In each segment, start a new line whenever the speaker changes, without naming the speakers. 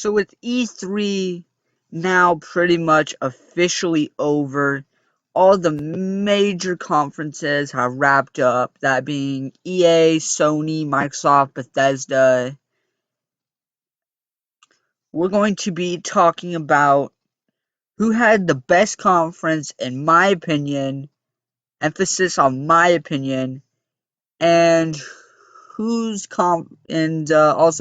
So with E3 now pretty much officially over, all the major conferences have wrapped up, that being EA, Sony, Microsoft, Bethesda. We're going to be talking about who had the best conference in my opinion, emphasis on my opinion, and also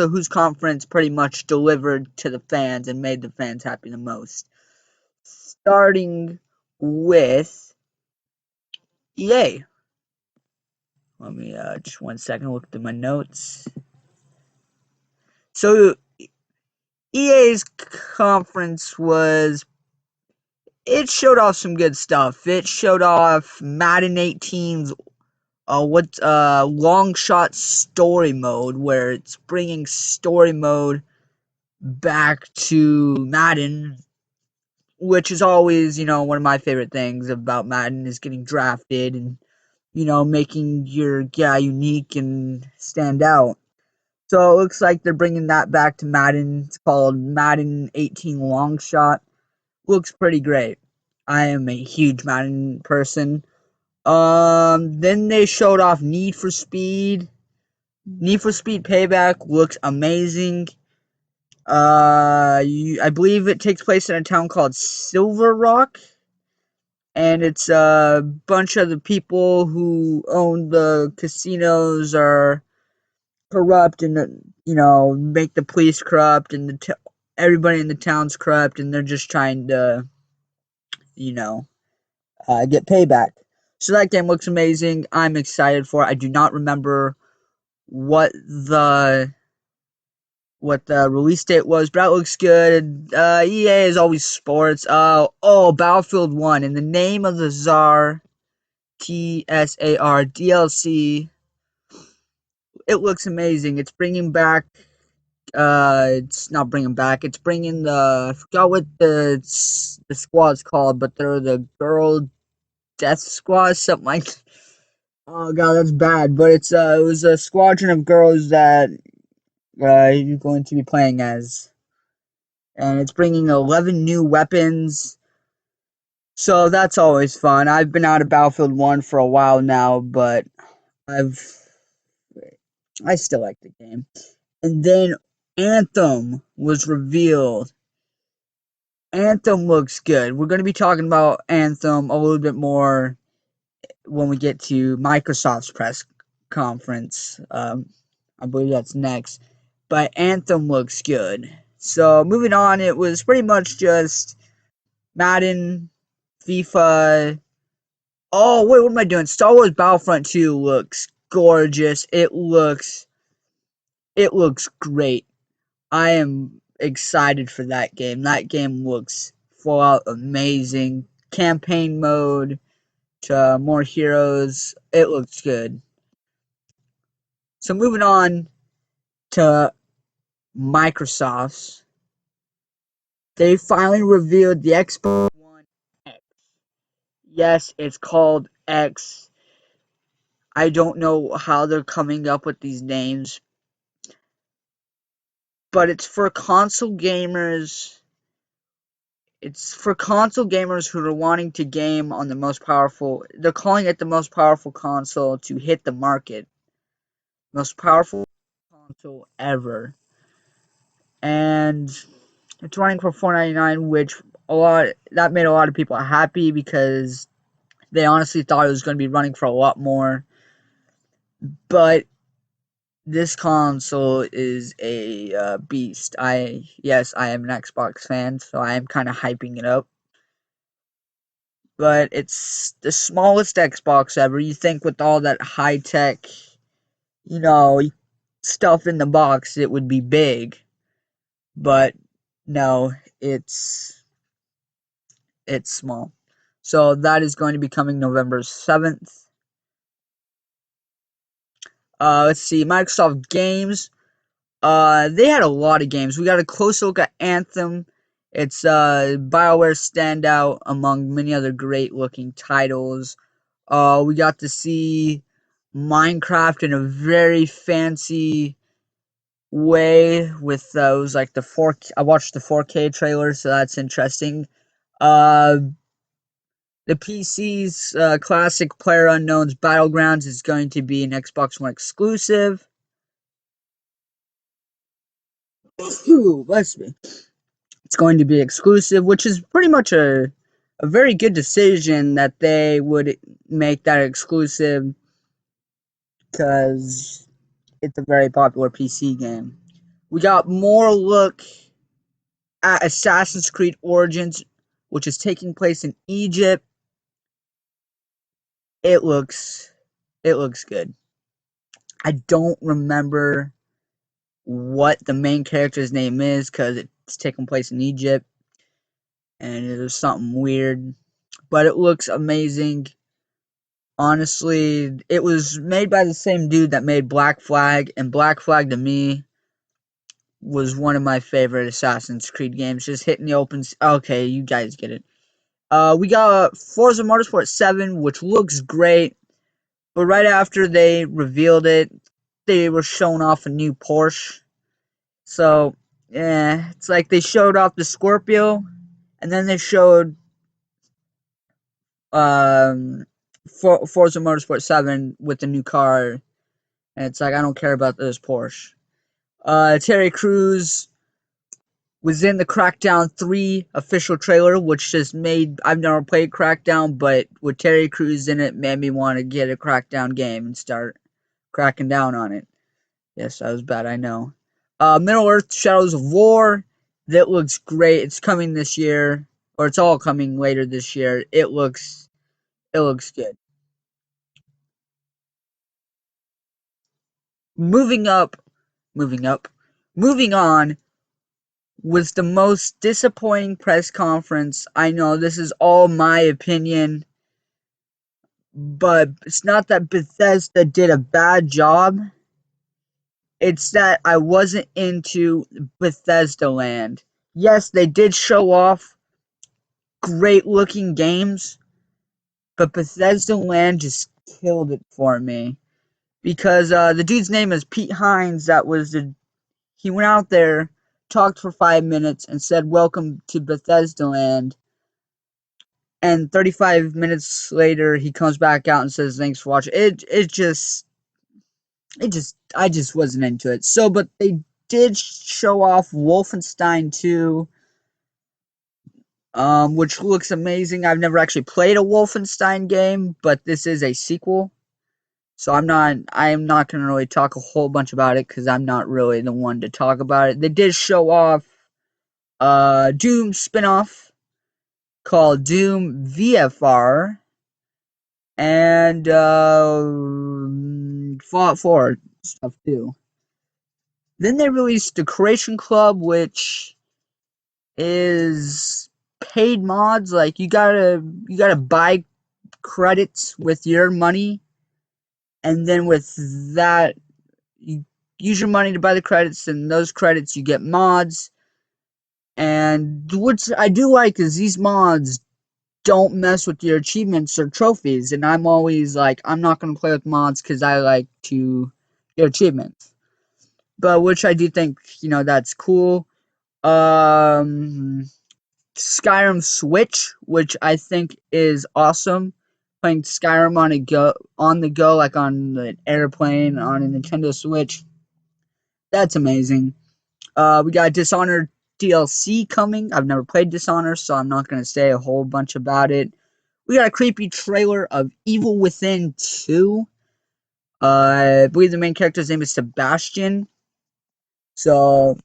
whose conference pretty much delivered to the fans and made the fans happy the most. Starting with EA. Let me just 1 second look through my notes. So EA's conference it showed off some good stuff. It showed off Madden 18's long shot story mode, where it's bringing story mode back to Madden, which is always, one of my favorite things about Madden is getting drafted and, making your guy unique and stand out. So it looks like they're bringing that back to Madden. It's called Madden 18 Long Shot. Looks pretty great. I am a huge Madden person. Then they showed off Need for Speed. Need for Speed Payback looks amazing. I believe it takes place in a town called Silver Rock, and it's a bunch of the people who own the casinos are corrupt, and make the police corrupt, and everybody in the town's corrupt, and they're just trying to you know get payback. So that game looks amazing. I'm excited for it. I do not remember what the release date was, but that looks good. EA is always sports. Battlefield 1 in the name of the Tsar, TSAR DLC. It looks amazing. It's bringing back. It's not bringing back. It's bringing I forgot what the squad's called, but they're the Girl Death Squad, something like. Oh god, that's bad. But it was a squadron of girls that you're going to be playing as, and it's bringing 11 new weapons. So that's always fun. I've been out of Battlefield 1 for a while now, but I've I still like the game. And then Anthem was revealed. Anthem looks good. We're going to be talking about Anthem a little bit more when we get to Microsoft's press conference. I believe that's next. But Anthem looks good. So moving on, it was pretty much just Madden, FIFA. Oh wait, what am I doing? Star Wars Battlefront 2 looks gorgeous. It looks great. I am excited for that game. That game looks full out amazing. Campaign mode to more heroes. It looks good. So moving on to Microsoft's. They finally revealed the Xbox One X. Yes, it's called X. I don't know how they're coming up with these names, but it's for console gamers. It's for console gamers who are wanting to game on the most powerful. They're calling it the most powerful console to hit the market. Most powerful console ever. And it's running for $499, which that made a lot of people happy because they honestly thought it was going to be running for a lot more. But this console is a beast. Yes, I am an Xbox fan, so I am kind of hyping it up. But it's the smallest Xbox ever. You think with all that high tech, you know, stuff in the box, it would be big. But no, it's small. So that is going to be coming November 7th. Let's see, Microsoft Games. They had a lot of games. We got a close look at Anthem. It's BioWare standout among many other great looking titles. We got to see Minecraft in a very fancy way with those, like the 4. I watched the 4K trailer, so that's interesting. Uh, the PC's classic PlayerUnknown's Battlegrounds is going to be an Xbox One exclusive. Ooh, bless me. It's going to be exclusive, which is pretty much a very good decision that they would make that exclusive, because it's a very popular PC game. We got more look at Assassin's Creed Origins, which is taking place in Egypt. It looks good. I don't remember what the main character's name is because it's taking place in Egypt and it was something weird, but it looks amazing. Honestly, it was made by the same dude that made Black Flag, and Black Flag to me was one of my favorite Assassin's Creed games. Just hitting the open. Okay, you guys get it. We got Forza Motorsport 7, which looks great, but right after they revealed it, they were showing off a new Porsche. So, yeah, it's like they showed off the Scorpio, and then they showed um, Forza Motorsport 7 with the new car, and it's like, I don't care about this Porsche. Terry Crews was in the Crackdown 3 official trailer, which just made, I've never played Crackdown, but with Terry Crews in it, made me want to get a Crackdown game and start cracking down on it. Yes, that was bad, I know. Middle Earth Shadows of War, that looks great. It's coming this year, or it's all coming later this year. It looks good. Moving up, moving up, moving on was the most disappointing press conference. I know this is all my opinion, but it's not that Bethesda did a bad job. It's that I wasn't into Bethesda Land. Yes, they did show off great looking games, but Bethesda Land just killed it for me. Because the dude's name is Pete Hines. He went out there, talked for 5 minutes, and said, "Welcome to Bethesda Land." And 35 minutes later, he comes back out and says, "Thanks for watching." I just wasn't into it. So, but they did show off Wolfenstein 2, which looks amazing. I've never actually played a Wolfenstein game, but this is a sequel. So I am not going to really talk a whole bunch about it because I'm not really the one to talk about it. They did show off Doom spinoff called Doom VFR, and Fallout 4 stuff too. Then they released the Creation Club, which is paid mods. Like you gotta buy credits with your money, and then with that you use your money to buy the credits, and those credits you get mods. And what I do like is these mods don't mess with your achievements or trophies, and I'm always like, I'm not going to play with mods because I like to get achievements, but which I do think, that's cool. um Skyrim Switch, which I think is awesome. Playing Skyrim on the go, like on the airplane on a Nintendo Switch, that's amazing. We got Dishonored DLC coming. I've never played Dishonored, so I'm not gonna say a whole bunch about it. We got a creepy trailer of Evil Within 2. I believe the main character's name is Sebastian. So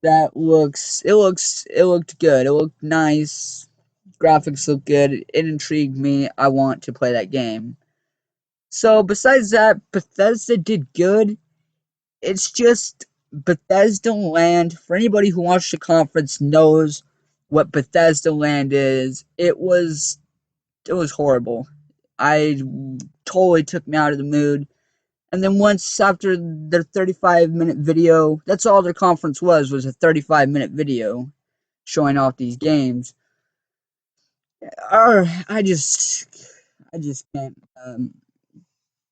it looked good. It looked nice. Graphics look good. It intrigued me. I want to play that game. So besides that, Bethesda did good. It's just Bethesda Land. For anybody who watched the conference knows what Bethesda Land is. It was horrible. I totally took me out of the mood. And then once after their 35-minute video, that's all their conference was a 35-minute video showing off these games. Or I just can't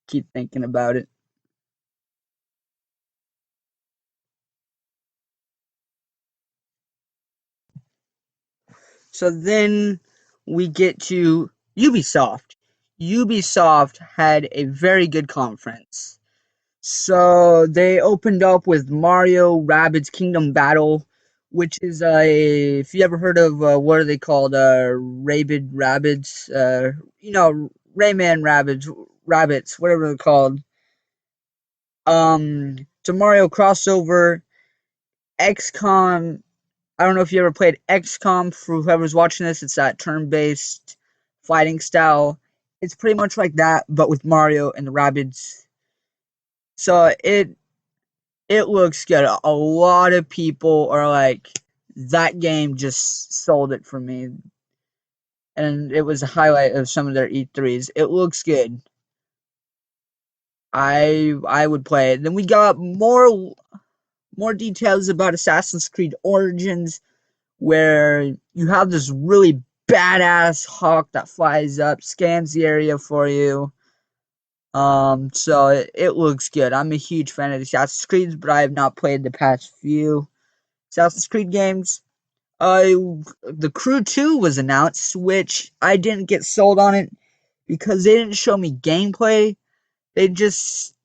keep thinking about it. So then we get to Ubisoft. Ubisoft had a very good conference. So they opened up with Mario Rabbids Kingdom Battle, which is if you ever heard of what are they called, Rabid Rabbids, Rayman Rabbits, whatever they're called. It's a Mario crossover. XCOM. I don't know if you ever played XCOM. For whoever's watching this, it's that turn-based fighting style. It's pretty much like that, but with Mario and the Rabbids. So it looks good. A lot of people are like, that game just sold it for me. And it was a highlight of some of their E3s. It looks good. I would play it. Then we got more details about Assassin's Creed Origins, where you have this really badass hawk that flies up, scans the area for you. So it looks good. I'm a huge fan of the Assassin's Creed, but I have not played the past few Assassin's Creed games. The Crew 2 was announced, which I didn't get sold on it because they didn't show me gameplay. They just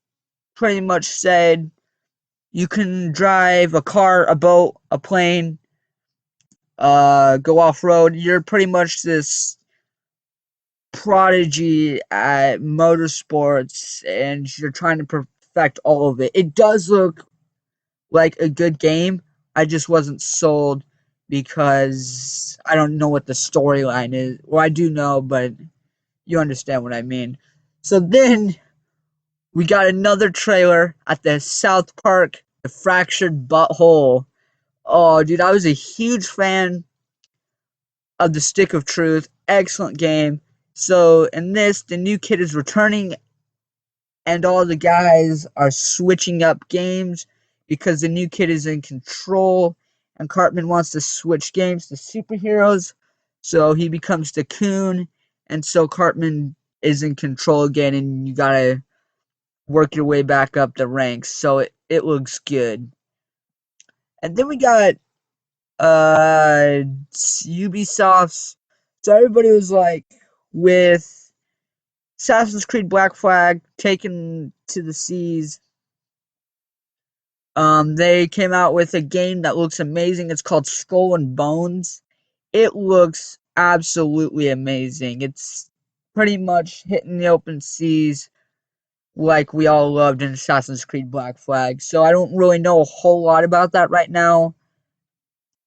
pretty much said you can drive a car, a boat, a plane, go off road. You're pretty much this prodigy at motorsports, and you're trying to perfect all of it. It does look like a good game. I just wasn't sold because I don't know what the storyline is. Well, I do know, but you understand what I mean. So then we got another trailer at the South Park, The Fractured Butthole. Oh, dude, I was a huge fan of The Stick of Truth. Excellent game. So in this, the new kid is returning, and all the guys are switching up games because the new kid is in control, and Cartman wants to switch games to superheroes, so he becomes the Coon, and so Cartman is in control again, and you gotta work your way back up the ranks. So it looks good. And then we got Ubisoft's. So everybody was like, with Assassin's Creed Black Flag taken to the seas, they came out with a game that looks amazing. It's called Skull and Bones. It looks absolutely amazing. It's pretty much hitting the open seas like we all loved in Assassin's Creed Black Flag. So I don't really know a whole lot about that right now,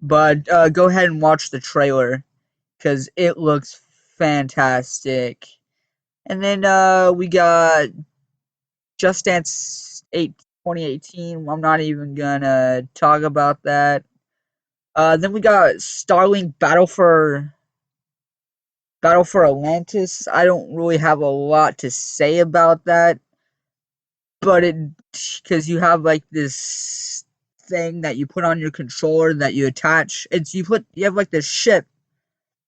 but go ahead and watch the trailer because it looks fantastic. And then we got Just Dance 8 2018. I'm not even gonna talk about that. Then we got Starlink Battle for Atlantis. I don't really have a lot to say about that, but it because you have like this thing that you put on your controller that you attach. You have like this ship,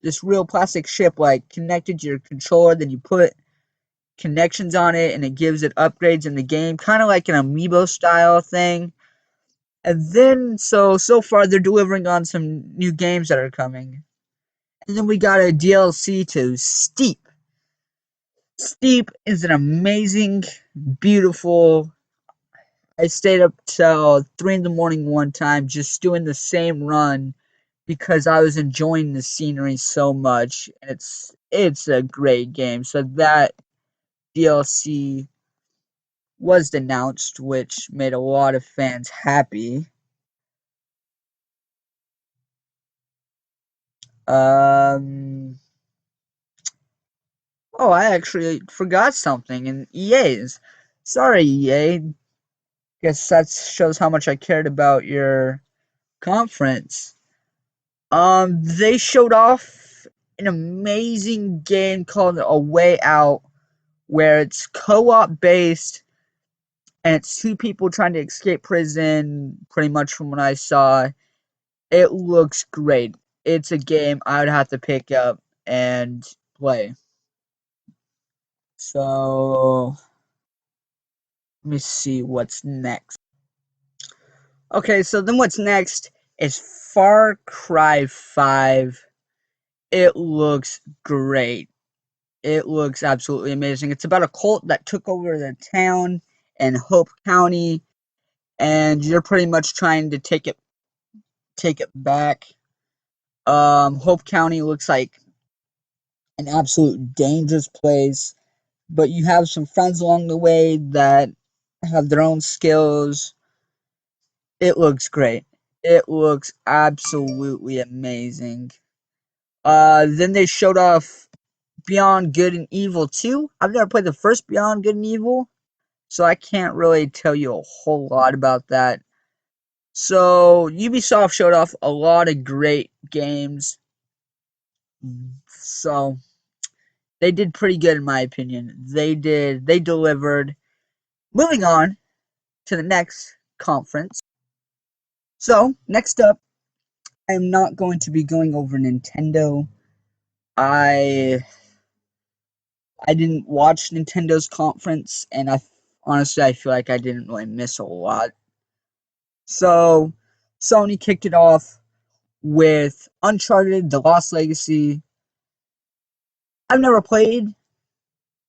this real plastic ship, like connected to your controller. Then you put connections on it, and it gives it upgrades in the game, kind of like an amiibo style thing. And then so far they're delivering on some new games that are coming. And then we got a DLC to Steep. Steep is an amazing, beautiful. I stayed up till 3 in the morning one time just doing the same run because I was enjoying the scenery so much. And it's a great game. So that DLC was announced, which made a lot of fans happy. Um, oh, I actually forgot something in EA's. Sorry, EA. Guess that shows how much I cared about your conference. They showed off an amazing game called A Way Out, where it's co-op based and it's two people trying to escape prison, pretty much from what I saw. It looks great. It's a game I would have to pick up and play. So, let me see what's next. Okay, so then what's next is Far Cry 5. It looks great. It looks absolutely amazing. It's about a cult that took over the town in Hope County, and you're pretty much trying to take it back. Hope County looks like an absolute dangerous place, but you have some friends along the way that have their own skills. It looks great. It looks absolutely amazing. Then they showed off Beyond Good and Evil 2. I've never played the first Beyond Good and Evil, so I can't really tell you a whole lot about that. So Ubisoft showed off a lot of great games. So they did pretty good in my opinion. They delivered. Moving on to the next conference. So next up, I am not going to be going over Nintendo. I I didn't watch Nintendo's conference, and honestly I feel like I didn't really miss a lot. So Sony kicked it off with Uncharted: The Lost Legacy. I've never played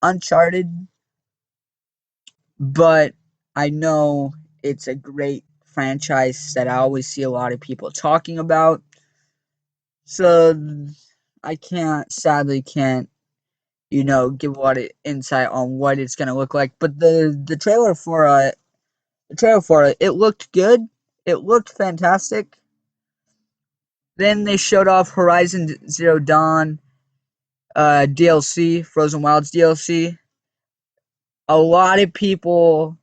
Uncharted, but I know it's a great franchise that I always see a lot of people talking about. So I sadly can't, give a lot of insight on what it's gonna look like. But the trailer for it, it looked good. It looked fantastic. Then they showed off Horizon Zero Dawn DLC, Frozen Wilds DLC. A lot of people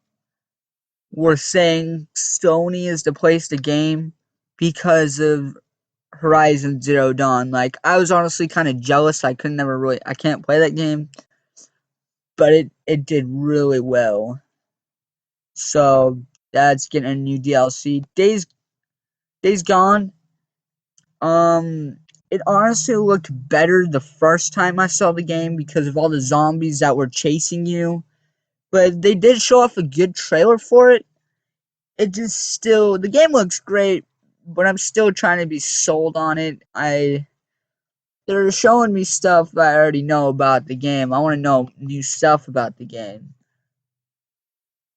were saying Sony is the place to game because of Horizon Zero Dawn. Like, I was honestly kind of jealous. I can't play that game, but it did really well. So that's getting a new DLC. Days Gone. It honestly looked better the first time I saw the game because of all the zombies that were chasing you. But they did show off a good trailer for it. The game looks great, but I'm still trying to be sold on it. They're showing me stuff that I already know about the game. I want to know new stuff about the game.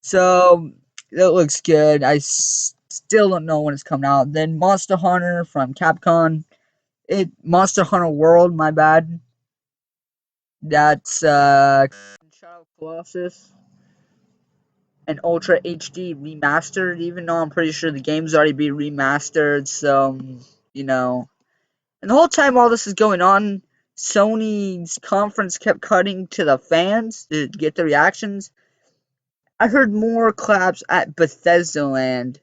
So it looks good. Still don't know when it's coming out. Then Monster Hunter from Capcom. Monster Hunter World, my bad. That's Shadow of Colossus and Ultra HD remastered, even though I'm pretty sure the game's already been remastered, so you know. And the whole time all this is going on, Sony's conference kept cutting to the fans to get the reactions. I heard more claps at Bethesda Land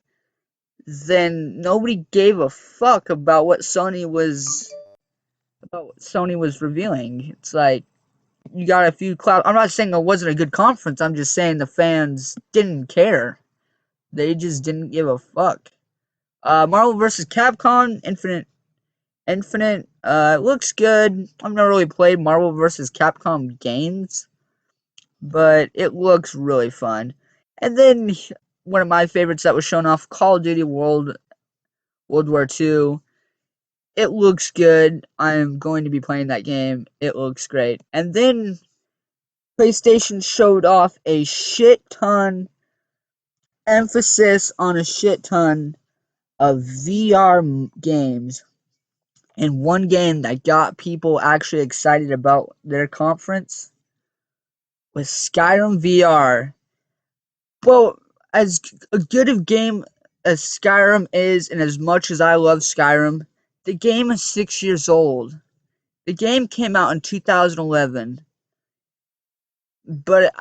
than nobody gave a fuck about what Sony was revealing. It's like you got a few claps. I'm not saying it wasn't a good conference. I'm just saying the fans didn't care. They just didn't give a fuck. Marvel vs. Capcom Infinite. It looks good. I've never really played Marvel vs. Capcom games, but it looks really fun. And then one of my favorites that was shown off, Call of Duty World War II. It looks good. I'm going to be playing that game. It looks great. And then PlayStation showed off a shit ton, emphasis on a shit ton of VR games. And one game that got people actually excited about their conference was Skyrim VR. Well, as a good of game as Skyrim is, and as much as I love Skyrim, the game is 6 years old. The game came out in 2011, but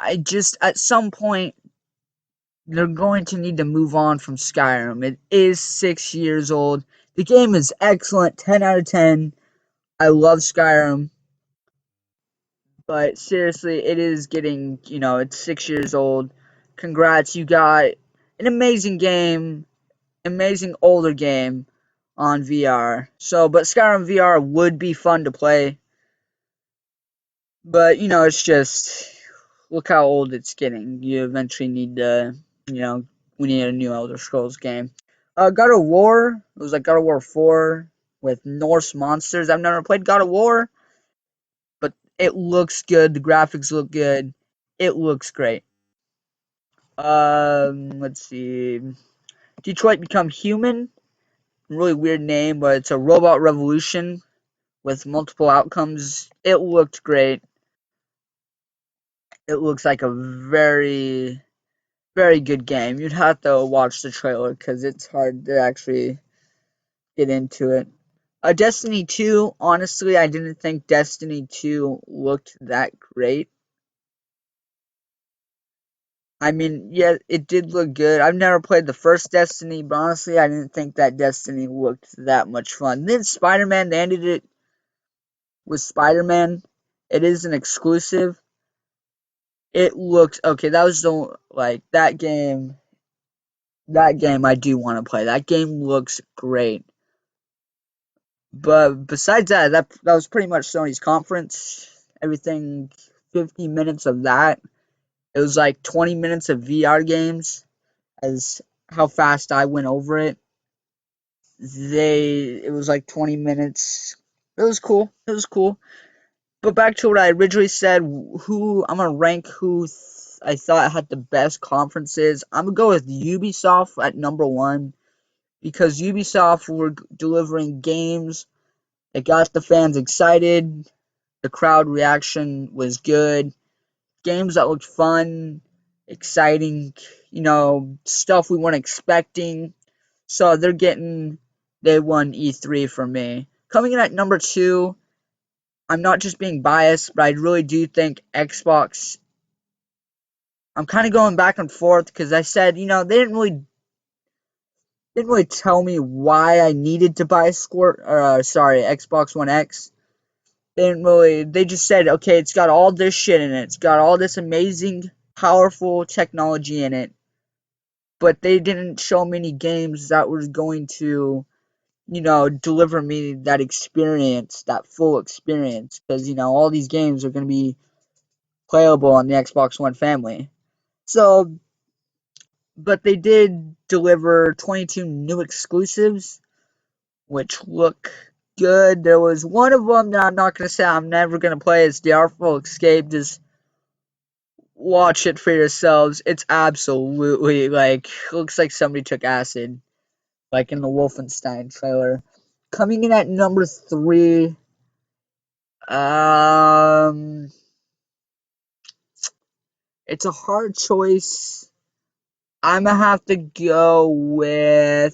at some point, they're going to need to move on from Skyrim. It is 6 years old. The game is excellent, 10 out of 10. I love Skyrim, but seriously, it is getting, it's 6 years old. Congrats, you got an amazing game, amazing older game on VR. But Skyrim VR would be fun to play. But, it's just, look how old it's getting. You eventually need to, we need a new Elder Scrolls game. God of War, it was like God of War 4. with Norse monsters. I've never played God of War, but it looks good. The graphics look good. It looks great. Let's see. Detroit Become Human. Really weird name, but it's a robot revolution with multiple outcomes. It looked great. It looks like a very, very good game. You'd have to watch the trailer because it's hard to actually get into it. Destiny 2, honestly, I didn't think Destiny 2 looked that great. I mean, yeah, it did look good. I've never played the first Destiny, but honestly, I didn't think that Destiny looked that much fun. Then Spider-Man, they ended it with Spider-Man. It is an exclusive. It looks okay. That was the like that game. That game I do want to play. That game looks great. But besides that, that was pretty much Sony's conference. Everything, 50 minutes of that. It was like 20 minutes of VR games. As how fast I went over it. It was like 20 minutes. It was cool. It was cool. But back to what I originally said, who I'm gonna rank who I thought had the best conferences. I'm gonna go with Ubisoft at number one because Ubisoft were delivering games that got the fans excited. The crowd reaction was good. Games that looked fun, exciting, stuff we weren't expecting. So they won E3 for me. Coming in at number two, I'm not just being biased, but I really do think Xbox. I'm kind of going back and forth because I said, they didn't really tell me why I needed to buy Xbox One X. They just said, okay, it's got all this shit in it. It's got all this amazing, powerful technology in it. But they didn't show me any games that was going to, deliver me that experience, that full experience. Because, all these games are going to be playable on the Xbox One family. So, but they did deliver 22 new exclusives, which look good. There was one of them that I'm not going to say I'm never going to play. It's The Artful Escape. Just watch it for yourselves. It's absolutely, looks like somebody took acid, like in the Wolfenstein trailer. Coming in at number three, um, it's a hard choice. I'm gonna have to go with.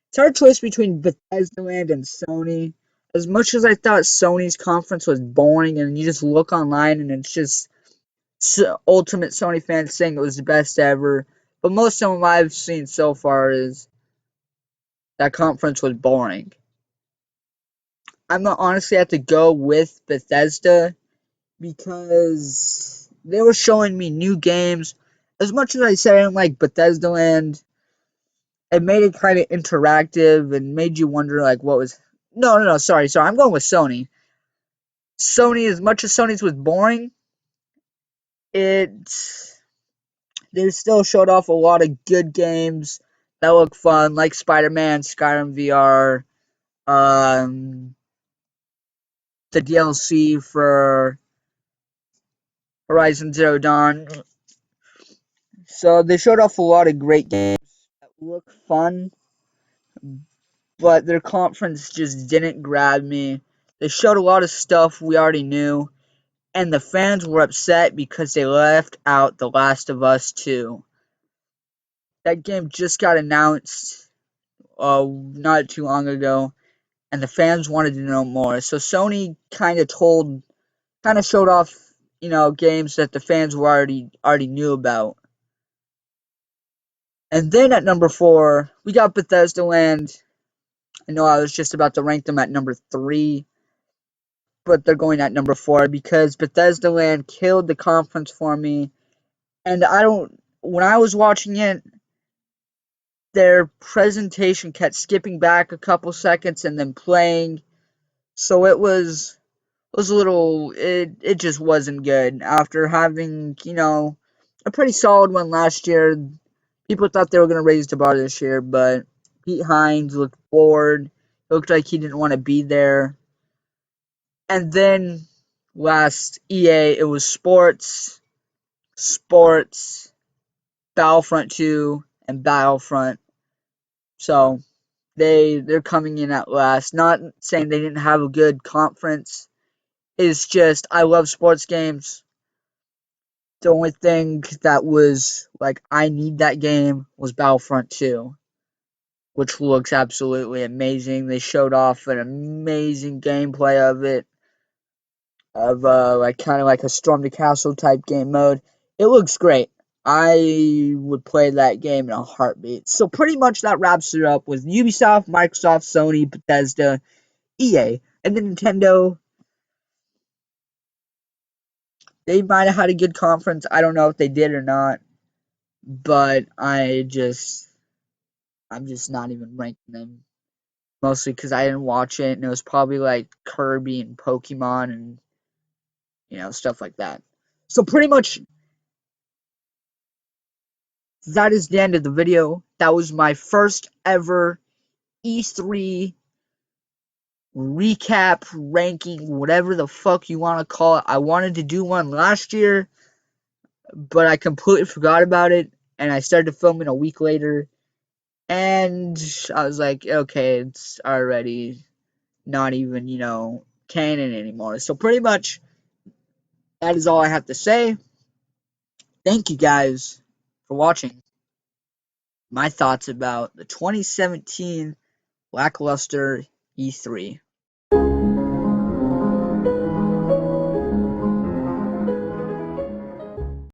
It's a hard choice between Bethesda Land and Sony. As much as I thought Sony's conference was boring, and you just look online and it's just ultimate Sony fans saying it was the best ever, but most of them I've seen so far is that conference was boring. I'm gonna honestly have to go with Bethesda because they were showing me new games. As much as I said I didn't like Bethesda Land, it made it kind of interactive and made you wonder what was. No, sorry. I'm going with Sony. Sony, as much as Sony's was boring, it they still showed off a lot of good games that look fun, like Spider-Man, Skyrim VR, the DLC for Horizon Zero Dawn. So they showed off a lot of great games that look fun, but their conference just didn't grab me. They showed a lot of stuff we already knew, and the fans were upset because they left out The Last of Us 2. That game just got announced not too long ago, and the fans wanted to know more. So Sony kind of showed off, games that the fans were already knew about. And then at number four, we got Bethesda Land. I know I was just about to rank them at number three, but they're going at number four because Bethesda Land killed the conference for me. And when I was watching it, their presentation kept skipping back a couple seconds and then playing. So it was a little, it just wasn't good. After having, a pretty solid one last year, people thought they were going to raise the bar this year, but Pete Hines looked bored. It looked like he didn't want to be there. And then last EA, it was sports, Battlefront 2, and Battlefront. So they're coming in at last. Not saying they didn't have a good conference. It's just I love sports games. The only thing that was like I need that game was Battlefront 2, which looks absolutely amazing. They showed off an amazing gameplay of it, of like kind of like a Storm the Castle type game mode. It looks great. I would play that game in a heartbeat. So pretty much that wraps it up with Ubisoft, Microsoft, Sony, Bethesda, EA, and then Nintendo. They might have had a good conference. I don't know if they did or not, but I'm just not even ranking them. Mostly because I didn't watch it, and it was probably like Kirby and Pokemon and stuff like that. So pretty much that is the end of the video. That was my first ever E3 recap, ranking, whatever the fuck you want to call it. I wanted to do one last year, but I completely forgot about it, and I started filming a week later, and I was like, okay, it's already not even, canon anymore. So pretty much that is all I have to say. Thank you guys for watching my thoughts about the 2017 lackluster E3.